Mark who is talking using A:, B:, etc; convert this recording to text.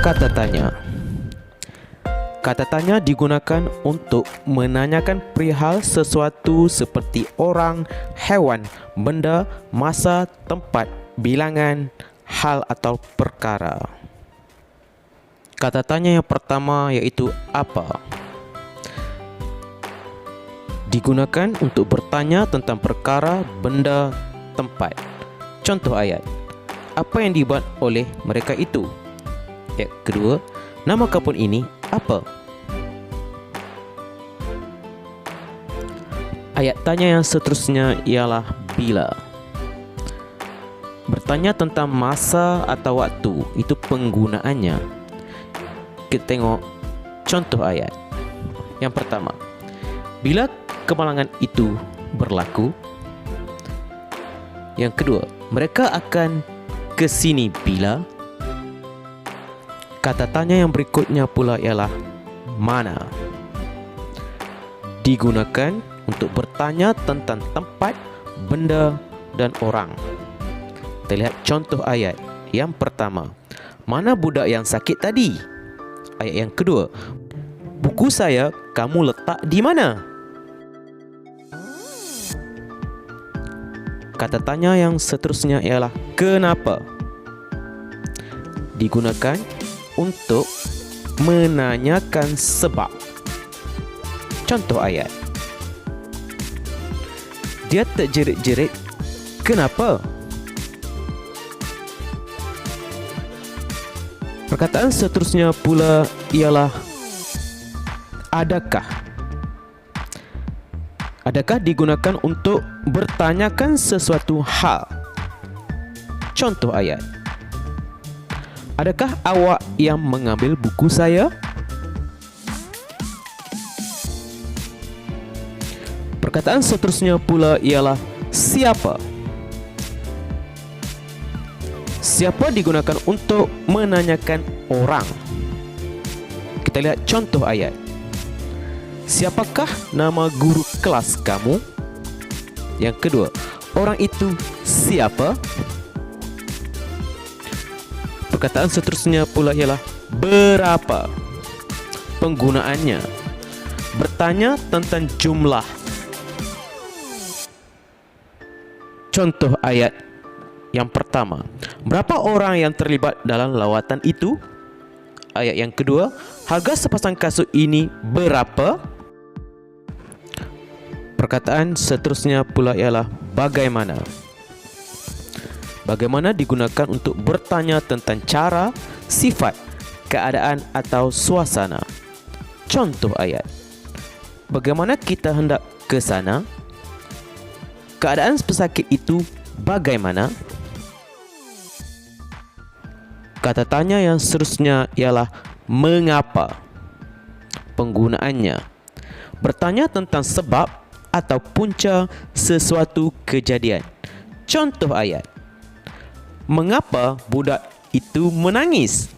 A: Kata tanya. Kata tanya digunakan untuk menanyakan perihal sesuatu seperti orang, hewan, benda, masa, tempat, bilangan, hal atau perkara. Kata tanya yang pertama iaitu apa. Digunakan untuk bertanya tentang perkara, benda, tempat. Contoh ayat. Apa yang dibuat oleh mereka itu? Ayat kedua, nama kapal ini apa? Ayat tanya yang seterusnya ialah bila. Bertanya tentang masa atau waktu, itu penggunaannya. Kita tengok contoh ayat. Yang pertama, bila kemalangan itu berlaku. Yang kedua, mereka akan ke sini bila. Kata tanya yang berikutnya pula ialah mana. Digunakan untuk bertanya tentang tempat, benda dan orang. Kita lihat contoh ayat. Yang pertama, mana budak yang sakit tadi? Ayat yang kedua, buku saya kamu letak di mana? Kata tanya yang seterusnya ialah kenapa. Digunakan untuk menanyakan sebab. Contoh ayat. Dia terjerit-jerit. Kenapa? Perkataan seterusnya pula ialah adakah. Adakah digunakan untuk bertanyakan sesuatu hal. Contoh ayat. Adakah awak yang mengambil buku saya? Perkataan seterusnya pula ialah siapa. Siapa digunakan untuk menanyakan orang. Kita lihat contoh ayat. Siapakah nama guru kelas kamu? Yang kedua, orang itu siapa? Perkataan seterusnya pula ialah berapa. Penggunaannya. Bertanya tentang jumlah. Contoh ayat yang pertama. Berapa orang yang terlibat dalam lawatan itu? Ayat yang kedua. Harga sepasang kasut ini berapa? Perkataan seterusnya pula ialah bagaimana. Bagaimana digunakan untuk bertanya tentang cara, sifat, keadaan atau suasana. Contoh ayat. Bagaimana kita hendak ke sana? Keadaan pesakit itu bagaimana? Kata tanya yang seterusnya ialah mengapa. Penggunaannya. Bertanya tentang sebab atau punca sesuatu kejadian. Contoh ayat. Mengapa budak itu menangis?